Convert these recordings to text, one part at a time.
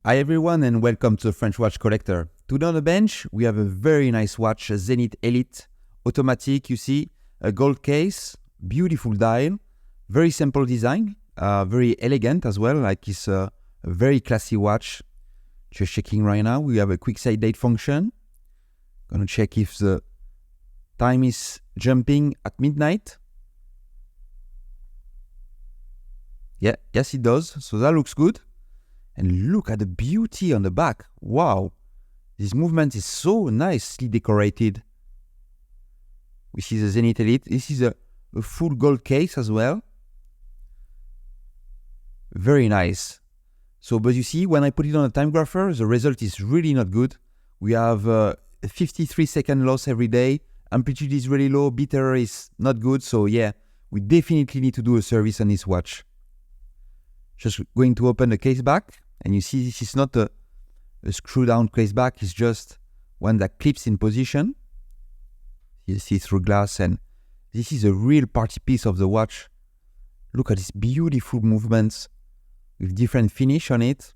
Hi everyone and welcome to the French Watch Collector. Today on the bench we have a very nice watch, a Zenith Elite, automatic, you see, a gold case, beautiful dial, very simple design, very elegant as well, like it's a very classy watch. Just checking right now, we have a quick side date function. Gonna check if the time is jumping at midnight. Yes it does, so that looks good. And look at the beauty on the back. Wow, this movement is so nicely decorated. We see the Zenith Elite. This is a full gold case as well. Very nice. So, but you see, when I put it on a time grapher, the result is really not good. We have a 53-second loss every day. Amplitude is really low. Bit error is not good. So yeah, we definitely need to do a service on this watch. Just going to open the case back, and you see this is not a screw down case back, it's just one that clips in position. You see through glass, and this is a real party piece of the watch. Look at these beautiful movements with different finish on it.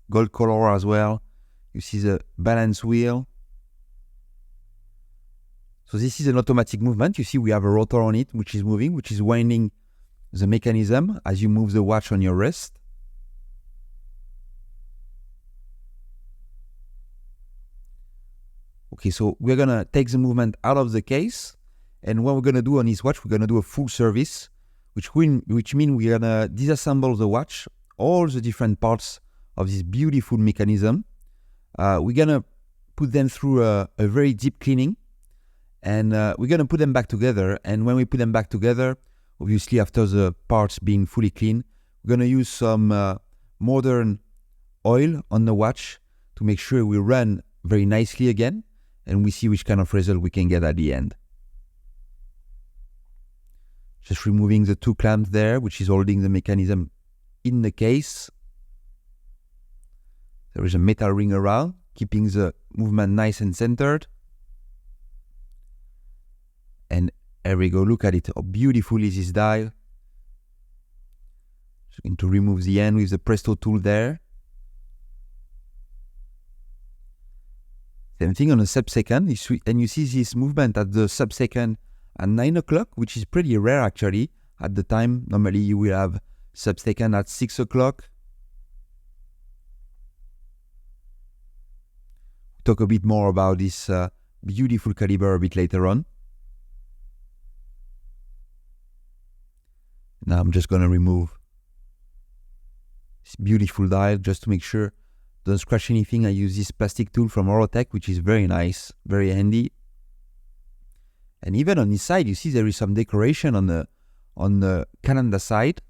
Gold color as well. You see the balance wheel. So this is an automatic movement. You see we have a rotor on it which is moving, which is winding the mechanism as you move the watch on your wrist. Okay, so we're gonna take the movement out of the case, and what we're gonna do on this watch, we're gonna do a full service, which means we're gonna disassemble the watch, all the different parts of this beautiful mechanism. We're gonna put them through a very deep cleaning, and we're gonna put them back together. And when we put them back together, obviously, after the parts being fully clean, we're going to use some modern oil on the watch to make sure we run very nicely again, and we see which kind of result we can get at the end. Just removing the two clamps there, which is holding the mechanism in the case. There is a metal ring around, keeping the movement nice and centered. And there we go, look at it, how beautiful is this dial. Just going to remove the end with the Presto tool there. Same thing on a sub-second, and you see this movement at the sub-second at 9 o'clock, which is pretty rare actually. At the time, normally you will have sub-second at 6 o'clock. Talk a bit more about this beautiful caliber a bit later on. Now I'm just going to remove this beautiful dial just to make sure don't scratch anything. I use this plastic tool from Orotech, which is very nice, very handy. And even on this side, you see there is some decoration on the calendar side,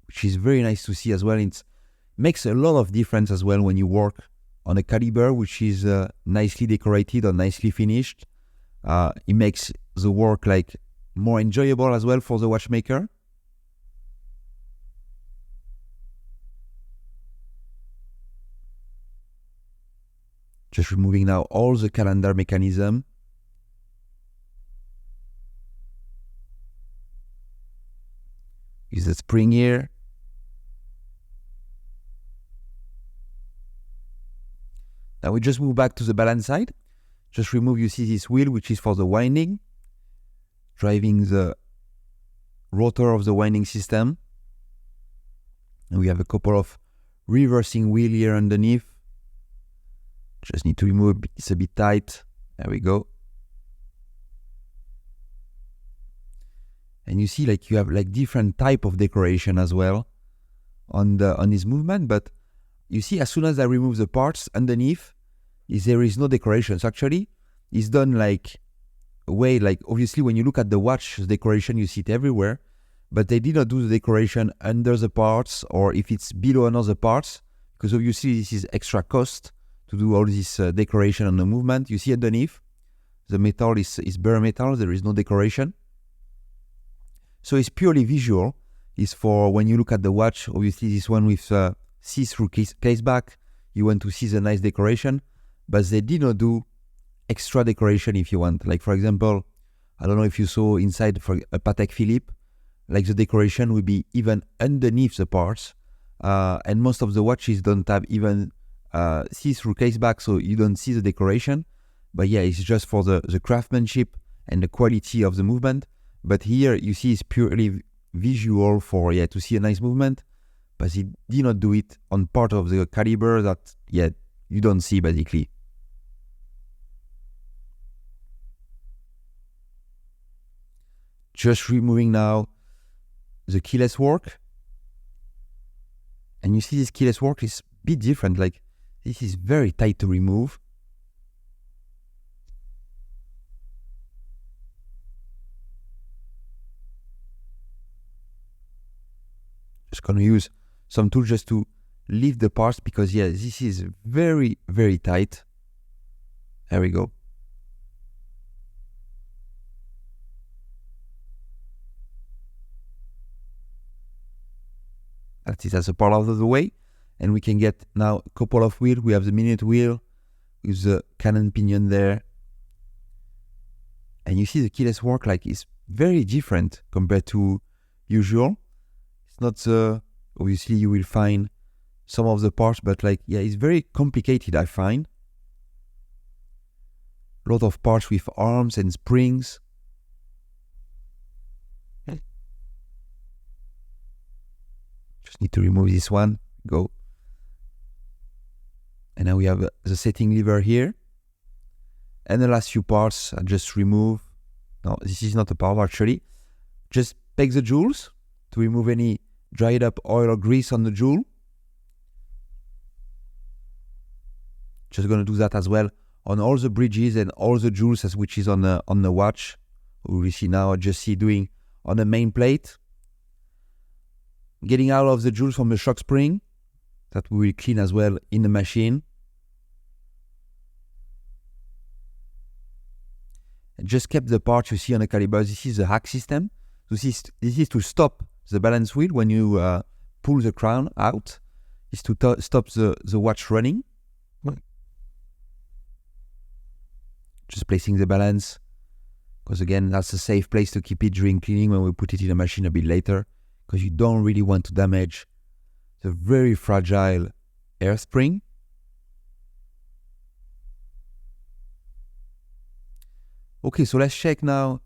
which is very nice to see as well. It makes a lot of difference as well when you work on a caliber which is nicely decorated or nicely finished. It makes the work like more enjoyable as well for the watchmaker. Just removing now all the calendar mechanism. Use the spring here. Now we just move back to the balance side. Just remove, you see this wheel, which is for the winding, driving the rotor of the winding system. And we have a couple of reversing wheel here underneath. Just need to remove, it's a bit tight. There we go. And you see like you have like different type of decoration as well on this movement, but you see as soon as I remove the parts underneath, there is no decoration. So actually, it's done like way, like obviously when you look at the watch, the decoration, you see it everywhere, but they did not do the decoration under the parts or if it's below another parts, because obviously this is extra cost to do all this decoration on the movement. You see underneath, the metal is bare metal, there is no decoration. So it's purely visual. It's for when you look at the watch, obviously this one with see-through case back, you want to see the nice decoration, but they did not do extra decoration if you want. Like for example, I don't know if you saw inside for a Patek Philippe, like the decoration will be even underneath the parts. And most of the watches don't have even see-through case back, so you don't see the decoration. But yeah, it's just for the craftsmanship and the quality of the movement. But here you see it's purely visual for to see a nice movement. But it did not do it on part of the caliber that you don't see basically. Just removing now the keyless work. And you see this keyless work is a bit different. Like this is very tight to remove. Just gonna use some tools just to lift the parts because this is very, very tight. There we go. That is as a part of the way. And we can get now a couple of wheels. We have the minute wheel with the cannon pinion there. And you see the keyless work like is very different compared to usual. It's not obviously you will find some of the parts, but like it's very complicated, I find. A lot of parts with arms and springs. Just need to remove this one. Go. And now we have the setting lever here. And the last few parts I just remove. No, this is not a part actually. Just peg the jewels to remove any dried up oil or grease on the jewel. Just going to do that as well on all the bridges and all the jewels which is on the watch. We will see now, just see doing on the main plate. Getting out of the jewels from the shock spring that we will clean as well in the machine. And just kept the part you see on the caliber. This is the hack system. This is to stop the balance wheel when you pull the crown out. Is to stop the watch running. Just placing the balance. Because again, that's a safe place to keep it during cleaning when we put it in the machine a bit later. Because you don't really want to damage the very fragile air spring. Okay, so let's check now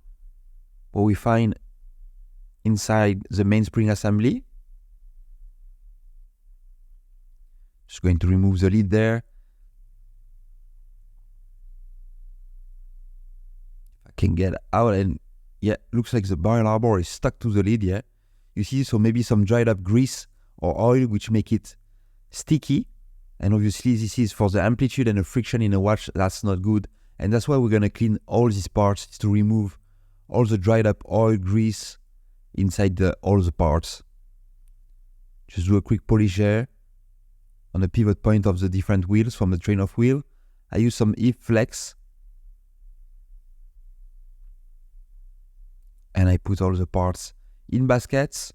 what we find inside the main spring assembly. Just going to remove the lid there. If I can get out, and looks like the barrel arbor is stuck to the lid, You see, so maybe some dried up grease or oil which make it sticky. And obviously this is for the amplitude and the friction in a watch, that's not good. And that's why we're going to clean all these parts, is to remove all the dried up oil, grease inside all the parts. Just do a quick polish there on the pivot point of the different wheels from the train of wheel. I use some hip flex. And I put all the parts in baskets.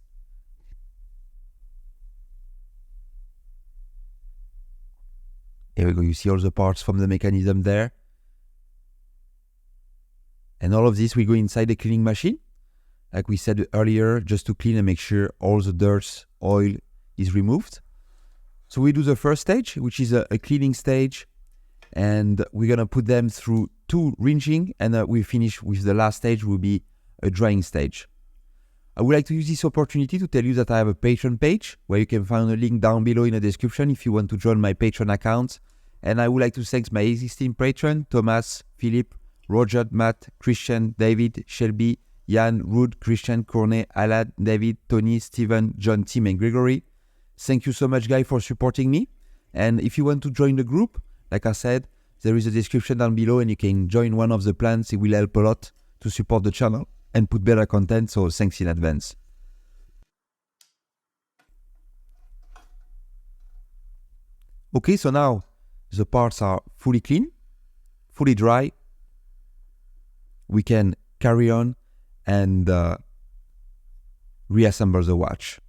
Here we go, you see all the parts from the mechanism there. And all of this will go inside the cleaning machine, like we said earlier, just to clean and make sure all the dirt, oil is removed. So we do the first stage, which is a cleaning stage, and we're gonna put them through 2 rinsing, and we finish with the last stage, will be a drying stage. I would like to use this opportunity to tell you that I have a Patreon page where you can find a link down below in the description if you want to join my Patreon account. And I would like to thank my existing patron, Thomas, Philip, Roger, Matt, Christian, David, Shelby, Jan, Ruud, Christian, Cornet, Alan, David, Tony, Steven, John, Tim, and Gregory. Thank you so much, guys, for supporting me. And if you want to join the group, like I said, there is a description down below and you can join one of the plans. It will help a lot to support the channel and put better content, so thanks in advance. Okay, so now the parts are fully clean, fully dry. We can carry on and reassemble the watch.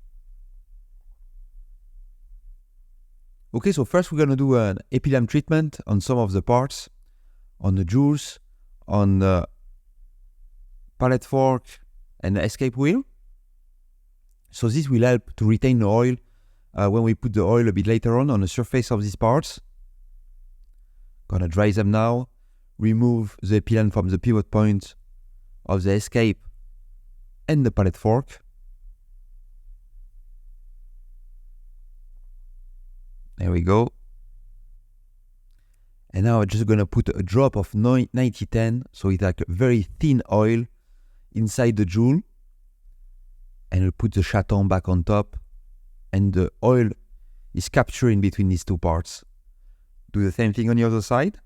Okay, so first we're going to do an epilam treatment on some of the parts, on the jewels, on the pallet fork and the escape wheel. So this will help to retain the oil when we put the oil a bit later on the surface of these parts. Gonna dry them now. Remove the epilon from the pivot point of the escape and the pallet fork. There we go. And now I'm just gonna put a drop of 9010, so it's like a very thin oil inside the jewel. And I'll put the chaton back on top, and the oil is capturing between these two parts. Do the same thing on the other side.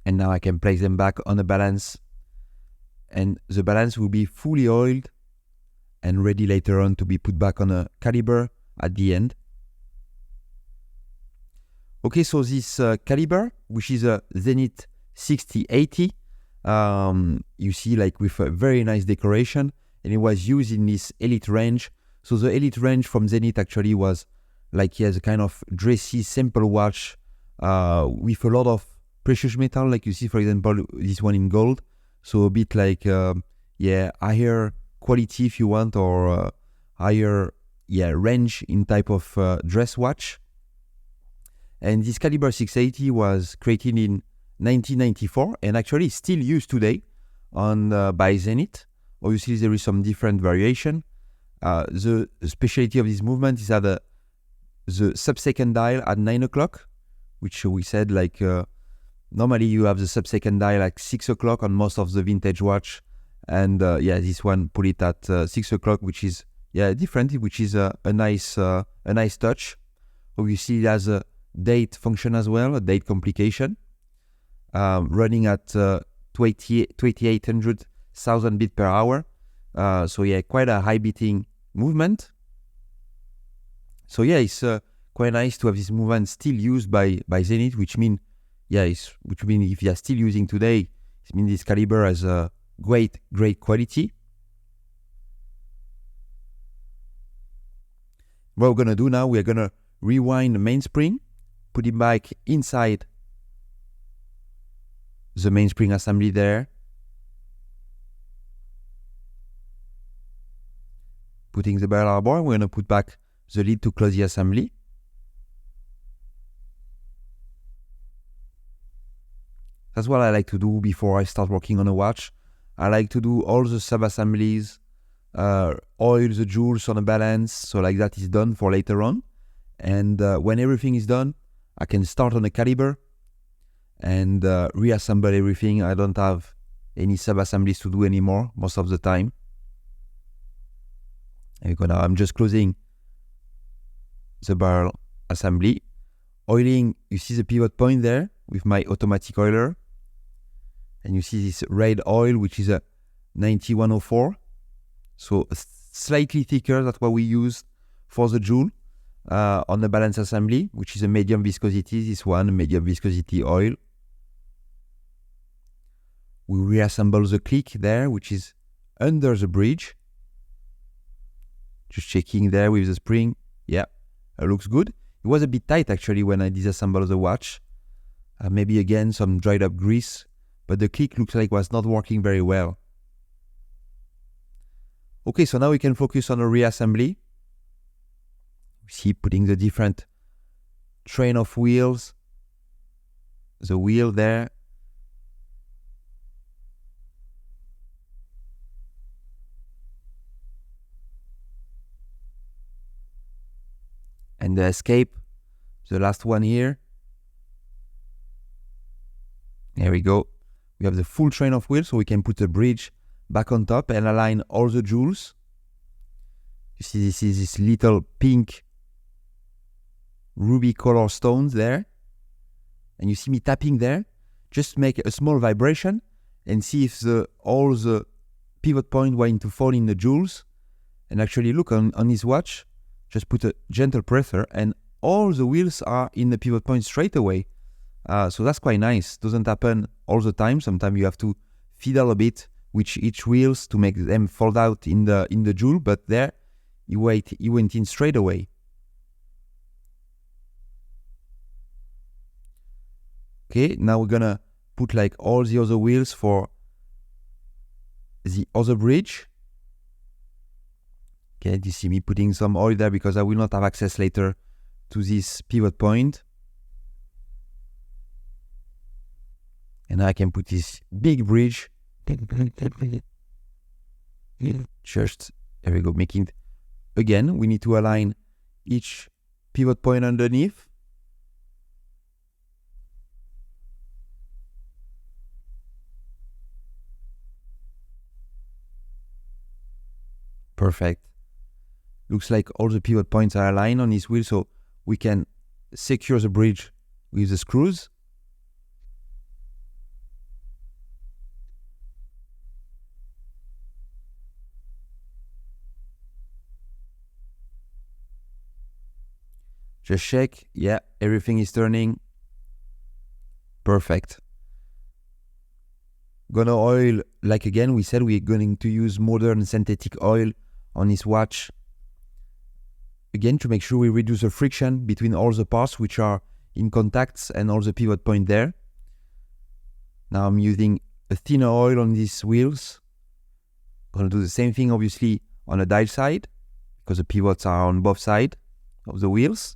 And now I can place them back on the balance, and the balance will be fully oiled and ready later on to be put back on a caliber at the end. Okay, so this caliber, which is a Zenith 6080, you see, like, with a very nice decoration, and it was used in this Elite range. So the Elite range from Zenith actually was like, he has a kind of dressy, simple watch with a lot of precious metal, like you see, for example, this one in gold. So a bit like, higher quality if you want, or higher, range in type of dress watch. And this caliber 680 was created in 1994 and actually still used today on by Zenith. Obviously, there is some different variation. The specialty of this movement is that the sub-second dial at 9 o'clock, which we said, like, normally you have the sub-second dial like 6 o'clock on most of the vintage watch. And this one put it at 6 o'clock, which is different, which is a nice touch. Obviously, it has a date function as well, a date complication, running at 2800,000 beats per hour. So quite a high beating movement. So it's quite nice to have this movement still used by Zenith, which means if you are still using today, it means this caliber has a great quality. What we're gonna do now, we're gonna rewind the mainspring, put it back inside the mainspring assembly there. Putting the barrel arbor, we're going to put back the lid to close the assembly. That's what I like to do before I start working on a watch. I like to do all the sub-assemblies, oil the jewels on the balance, so like that is done for later on. And when everything is done, I can start on the caliber and reassemble everything. I don't have any sub-assemblies to do anymore most of the time. I'm just closing the barrel assembly. Oiling, you see the pivot point there with my automatic oiler. And you see this red oil, which is a 9104. So slightly thicker than what we use for the jewel on the balance assembly, which is a medium viscosity. This one, medium viscosity oil. We reassemble the click there, which is under the bridge. Just checking there with the spring. Yeah, it looks good. It was a bit tight actually when I disassembled the watch. Maybe again some dried up grease, but the click looks like it was not working very well. Okay, so now we can focus on the reassembly. We see putting the different train of wheels, the wheel there. And the escape, the last one here. There we go. We have the full train of wheels, so we can put the bridge back on top and align all the jewels. You see, this is this little pink ruby color stones there. And you see me tapping there. Just make a small vibration and see if all the pivot point going to fall in the jewels. And actually look on his watch. Just put a gentle pressure and all the wheels are in the pivot point straight away. So that's quite nice. Doesn't happen all the time. Sometimes you have to fiddle a bit with each wheels to make them fold out in the jewel, but there you went in straight away. Okay, now we're gonna put like all the other wheels for the other bridge. Okay, you see me putting some oil there because I will not have access later to this pivot point. And I can put this big bridge. Just, there we go, making, again, we need to align each pivot point underneath. Perfect. Looks like all the pivot points are aligned on this wheel, so we can secure the bridge with the screws. Just check, yeah, everything is turning. Perfect. Gonna oil, like again, we said we're going to use modern synthetic oil on this watch. Again, to make sure we reduce the friction between all the parts which are in contacts and all the pivot point there. Now I'm using a thinner oil on these wheels. Gonna do the same thing obviously on the dial side, because the pivots are on both sides of the wheels.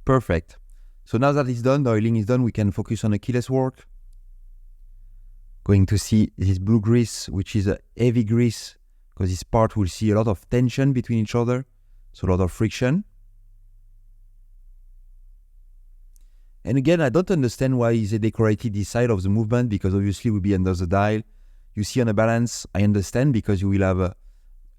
Perfect. So now that it's done, the oiling is done, we can focus on the keyless work. Going to see this blue grease, which is a heavy grease, because this part will see a lot of tension between each other, so a lot of friction. And again, I don't understand why they decorated this side of the movement, because obviously we'll be under the dial. You see on the balance, I understand, because you will have a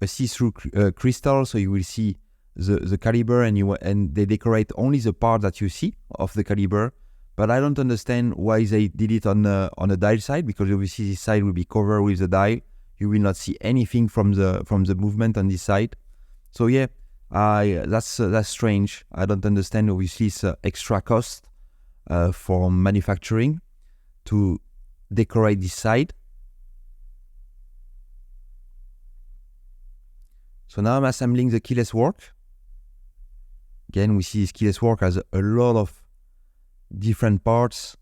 see-through crystal, so you will see the caliber, and they decorate only the part that you see of the caliber. But I don't understand why they did it on the dial side, because obviously this side will be covered with the dial. You will not see anything from the movement on this side. So yeah, that's strange. I don't understand. Obviously, it's extra cost for manufacturing to decorate this side. So now I'm assembling the keyless work. Again, we see this keyless work has a lot of different parts.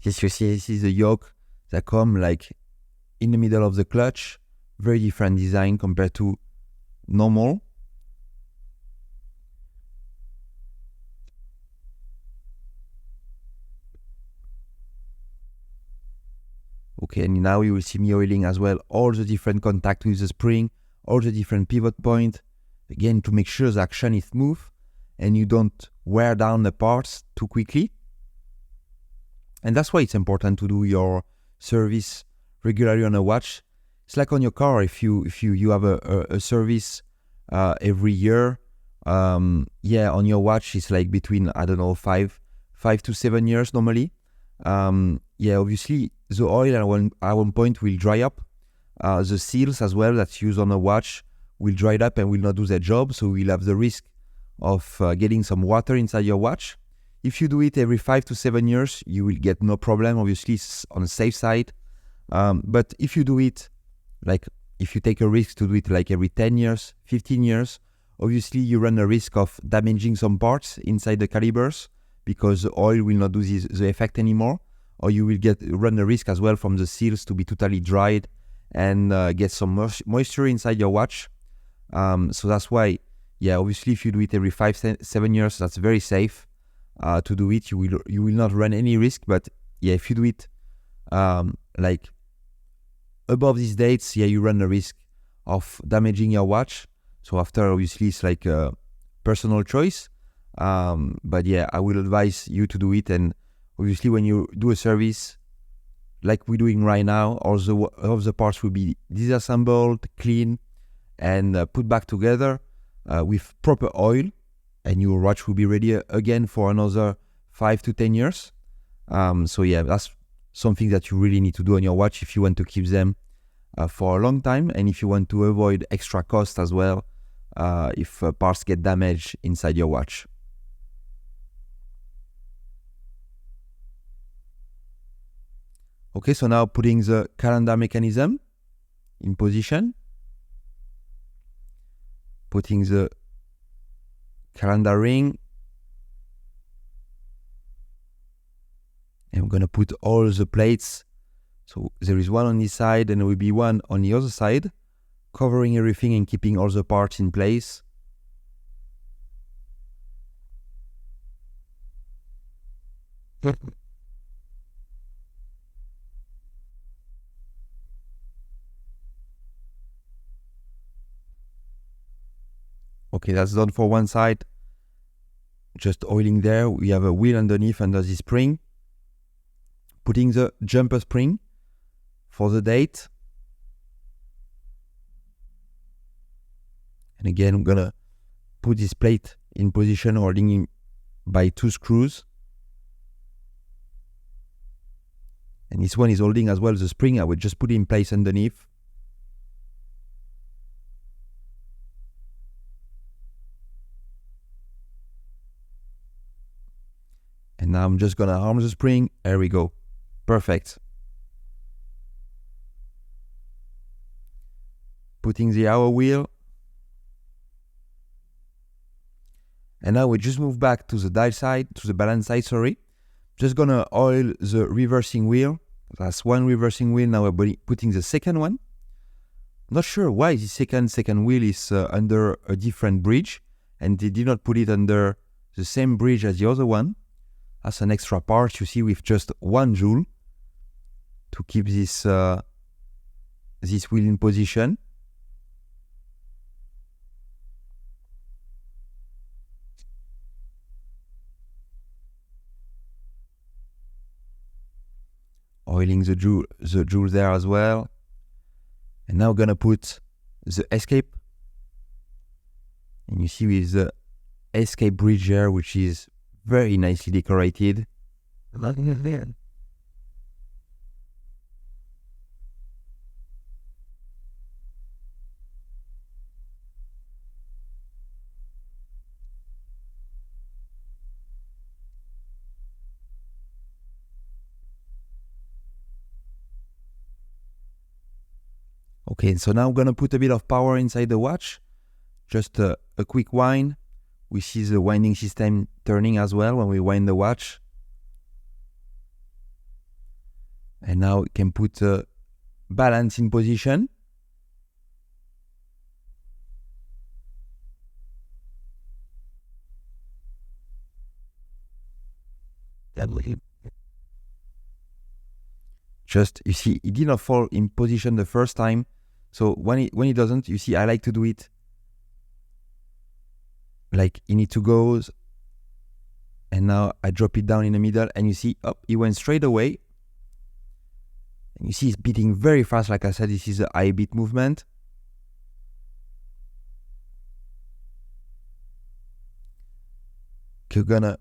Yes, you see, this is the yoke that come like in the middle of the clutch. Very different design compared to normal. Okay, and now you will see me oiling as well all the different contact with the spring, all the different pivot point. Again, to make sure the action is smooth and you don't wear down the parts too quickly. And that's why it's important to do your service regularly on a watch. It's like on your car, if you have a service every year, yeah, on your watch it's like between, I don't know, 5 to 7 years normally. Yeah, obviously the oil at one point will dry up. The seals as well that's used on a watch will dry up and will not do their job, so we'll have the risk of getting some water inside your watch. If you do it every 5 to 7 years, you will get no problem. Obviously, it's on the safe side. But if you do it, like if you take a risk to do it like every 10 years, 15 years, obviously you run the risk of damaging some parts inside the calibers, because the oil will not do the effect anymore, or you will run the risk as well from the seals to be totally dried and get some moisture inside your watch. So that's why, yeah, obviously if you do it every 5 to 7 years, that's very safe to do it. You will not run any risk. But yeah, if you do it like above these dates, yeah, you run the risk of damaging your watch. So after, obviously, it's like a personal choice. But yeah, I will advise you to do it. And obviously, when you do a service like we're doing right now, all the parts will be disassembled, clean, and put back together with proper oil, and your watch will be ready again for another 5 to 10 years. So yeah, that's something that you really need to do on your watch if you want to keep them for a long time, and if you want to avoid extra cost as well if parts get damaged inside your watch. Okay, so now putting the calendar mechanism in position. Putting the calendar ring. And I'm going to put all the plates. So there is one on this side and there will be one on the other side, covering everything and keeping all the parts in place. Okay, that's done for one side. Just oiling there. We have a wheel underneath under the spring. Putting the jumper spring for the date. And again, I'm gonna put this plate in position, holding it by 2 screws. And this one is holding as well the spring. I would just put it in place underneath. And now I'm just gonna arm the spring. There we go. Perfect. Putting the hour wheel. And now we just move back to the dial side, to the balance side, sorry. Just gonna oil the reversing wheel. That's one reversing wheel. Now we're putting the second one. Not sure why the second wheel is under a different bridge, and they did not put it under the same bridge as the other one. That's an extra part, you see, with just 1 joule to keep this this wheel in position. Oiling the joule there as well. And now we're gonna put the escape. And you see with the escape bridge here, which is very nicely decorated. Okay, so now I'm gonna put a bit of power inside the watch. Just a quick wind. We see the winding system turning as well when we wind the watch. And now we can put balance in position. Just, you see, it did not fall in position the first time. So when it doesn't, you see, I like to do it like in it to goes. And now I drop it down in the middle and you see, up, it went straight away. And you see it's beating very fast. Like I said, this is a high beat movement. Okay, we're gonna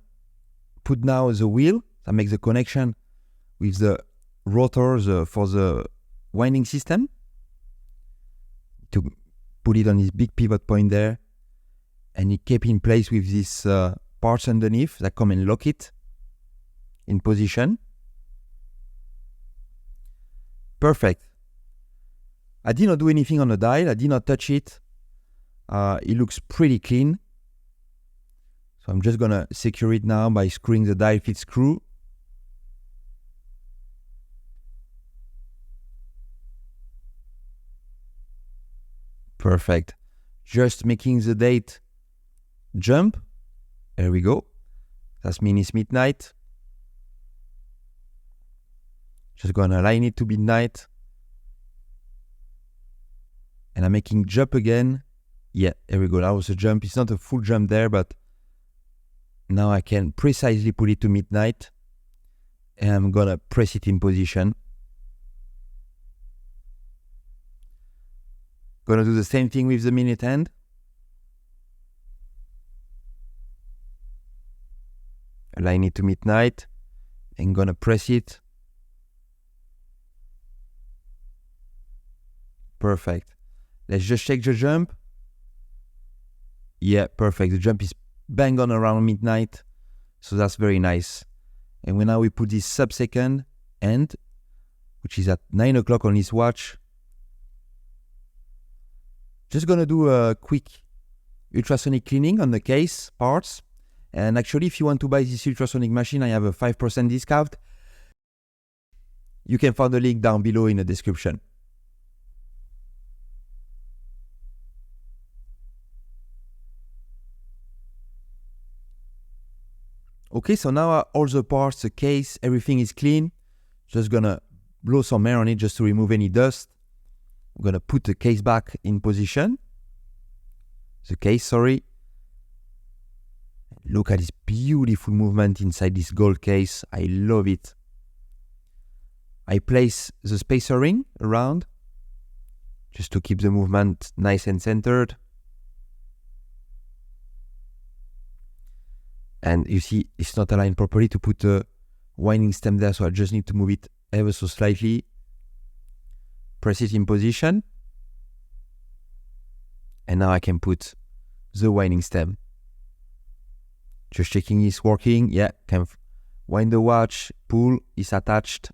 put now the wheel that makes the connection with the rotor for the winding system. To put it on this big pivot point there. And it kept in place with these parts underneath that come and lock it in position. Perfect. I did not do anything on the dial. I did not touch it. It looks pretty clean. So I'm just gonna secure it now by screwing the dial fit screw. Perfect. Just making the date jump. There we go. That means it's midnight. Just gonna align it to midnight. And I'm making jump again. Yeah, there we go. That was a jump. It's not a full jump there, but now I can precisely put it to midnight. And I'm gonna press it in position. Gonna do the same thing with the minute hand. Align it to midnight. And gonna press it. Perfect. Let's just check the jump. Yeah, perfect. The jump is bang on around midnight. So that's very nice. And now we put this sub-second and which is at 9 o'clock on his watch. Just gonna do a quick ultrasonic cleaning on the case parts. And actually, if you want to buy this ultrasonic machine, I have a 5% discount. You can find the link down below in the description. Okay, so now all the parts, the case, everything is clean. Just gonna blow some air on it just to remove any dust. I'm gonna put the case back in position. The case, sorry. Look at this beautiful movement inside this gold case. I love it. I place the spacer ring around just to keep the movement nice and centered. And you see, it's not aligned properly to put the winding stem there, so I just need to move it ever so slightly. Press it in position. And now I can put the winding stem. Just checking it's working. Yeah, can wind the watch, pull, it's attached.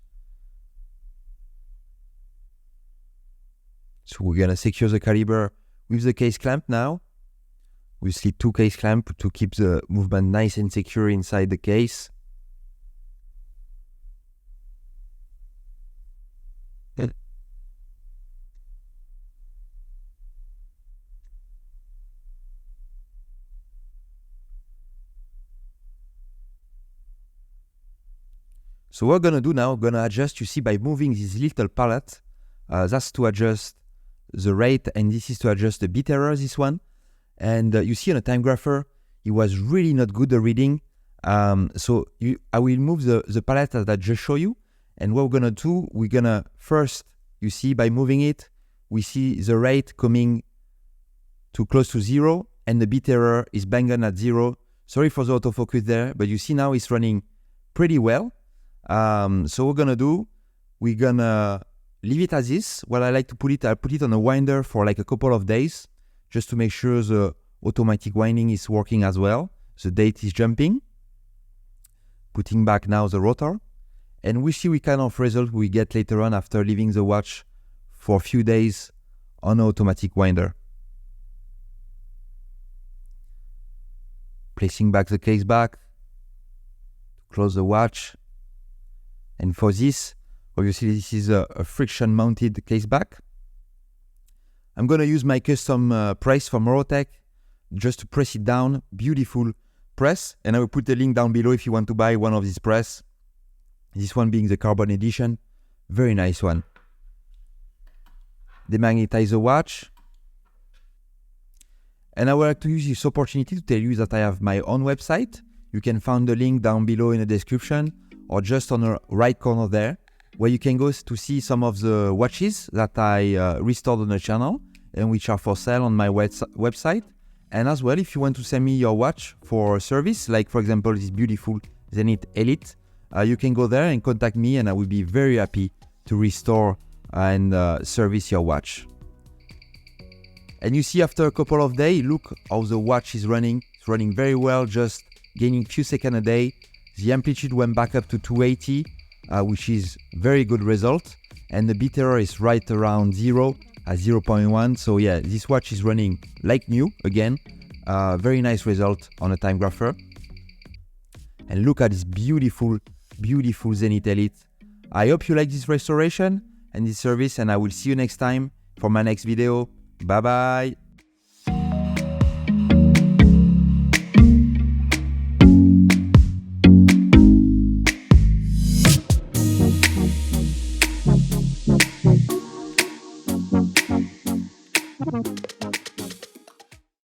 So we're gonna secure the caliber with the case clamp now. We see 2 case clamps to keep the movement nice and secure inside the case. So what we're gonna do now, we're gonna adjust, you see, by moving this little pallet. That's to adjust the rate, and this is to adjust the bit error, this one. And you see on a time grapher, it was really not good, the reading. So I will move the palette that I just showed you. And what we're gonna do, we're gonna first, you see, by moving it, we see the rate coming to close to 0, and the bit error is bang on at 0. Sorry for the autofocus there, but you see now it's running pretty well. So what we're gonna do, we're gonna leave it as is. What I like to put it, I'll put it on a winder for like a couple of days, just to make sure the automatic winding is working as well. The date is jumping. Putting back now the rotor. And we see what kind of result we get later on after leaving the watch for a few days on an automatic winder. Placing back the case back. Close the watch. And for this, obviously this is a friction mounted case back. I'm going to use my custom press from Morotech just to press it down. Beautiful press. And I will put the link down below if you want to buy one of these press. This one being the carbon edition. Very nice one. Demagnetize the watch. And I would like to use this opportunity to tell you that I have my own website. You can find the link down below in the description or just on the right corner there, where you can go to see some of the watches that I restored on the channel and which are for sale on my website. And as well, if you want to send me your watch for service, like for example this beautiful Zenith Elite, you can go there and contact me, and I will be very happy to restore and service your watch. And you see after a couple of days, look how the watch is running. It's running very well, just gaining a few seconds a day. The amplitude went back up to 280, which is very good result. And the bit error is right around 0 at 0.1. So yeah, this watch is running like new again. Very nice result on a time grapher. And look at this beautiful, beautiful Zenith Elite. I hope you like this restoration and this service, and I will see you next time for my next video. Bye bye.